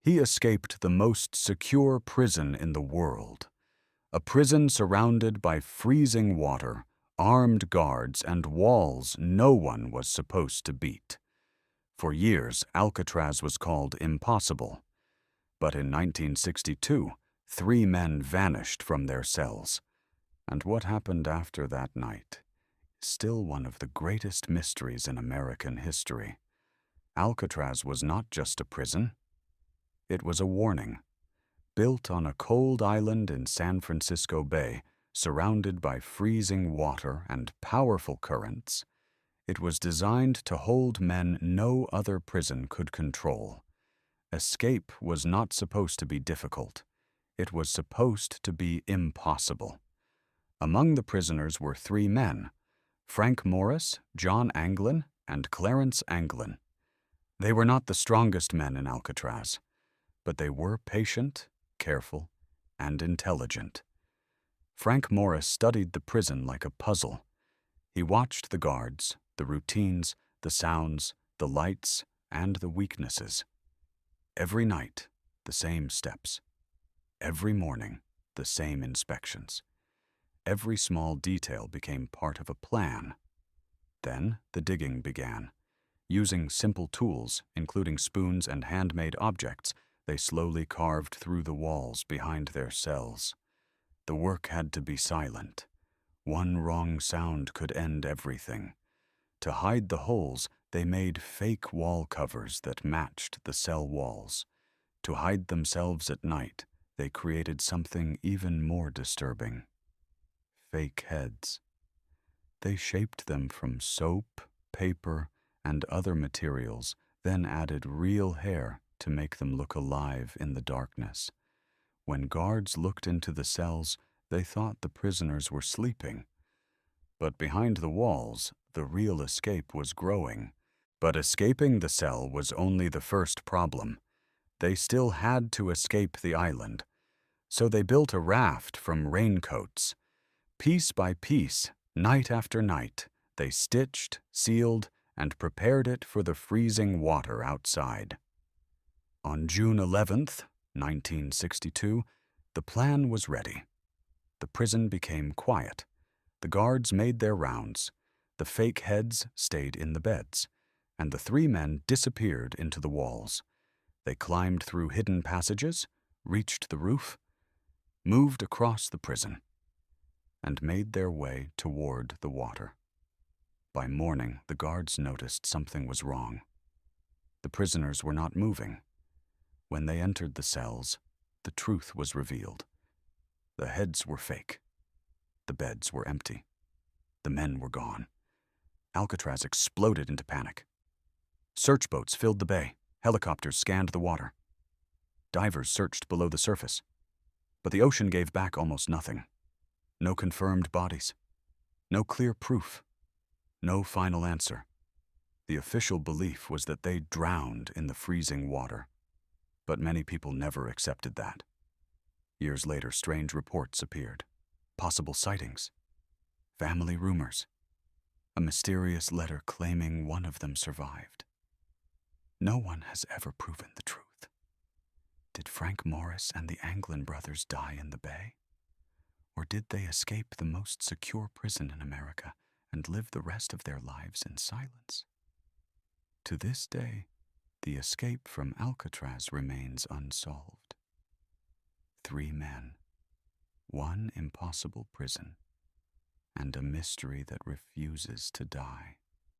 He escaped the most secure prison in the world, a prison surrounded by freezing water, armed guards, and walls no one was supposed to beat. For years, Alcatraz was called impossible. But in 1962, 3 men vanished from their cells. And what happened after that night is still one of the greatest mysteries in American history. Alcatraz was not just a prison. It was a warning. Built on a cold island in San Francisco Bay, surrounded by freezing water and powerful currents, it was designed to hold men no other prison could control. Escape was not supposed to be difficult. It was supposed to be impossible. Among the prisoners were 3 men: Frank Morris, John Anglin, and Clarence Anglin. They were not the strongest men in Alcatraz, but they were patient, careful, and intelligent. Frank Morris studied the prison like a puzzle. He watched the guards, the routines, the sounds, the lights, and the weaknesses. Every night, the same steps. Every morning, the same inspections. Every small detail became part of a plan. Then the digging began. Using simple tools, including spoons and handmade objects, they slowly carved through the walls behind their cells. The work had to be silent. One wrong sound could end everything. To hide the holes, they made fake wall covers that matched the cell walls. To hide themselves at night, they created something even more disturbing: fake heads. They shaped them from soap, paper, and other materials, then added real hair to make them look alive in the darkness. When guards looked into the cells, they thought the prisoners were sleeping. But behind the walls, the real escape was growing. But escaping the cell was only the first problem. They still had to escape the island. So they built a raft from raincoats. Piece by piece, night after night, they stitched, sealed, and prepared it for the freezing water outside. On June 11th, 1962, the plan was ready. The prison became quiet. The guards made their rounds. The fake heads stayed in the beds, and the 3 men disappeared into the walls. They climbed through hidden passages, reached the roof, moved across the prison, and made their way toward the water. By morning, the guards noticed something was wrong. The prisoners were not moving. When they entered the cells, the truth was revealed. The heads were fake. The beds were empty. The men were gone. Alcatraz exploded into panic. Search boats filled the bay. Helicopters scanned the water. Divers searched below the surface. But the ocean gave back almost nothing. No confirmed bodies. No clear proof. No final answer. The official belief was that they drowned in the freezing water. But many people never accepted that. Years later, strange reports appeared. Possible sightings. Family rumors. A mysterious letter claiming one of them survived. No one has ever proven the truth. Did Frank Morris and the Anglin brothers die in the bay? Or did they escape the most secure prison in America and live the rest of their lives in silence? To this day, the escape from Alcatraz remains unsolved. 3 men, 1 impossible prison, and a mystery that refuses to die.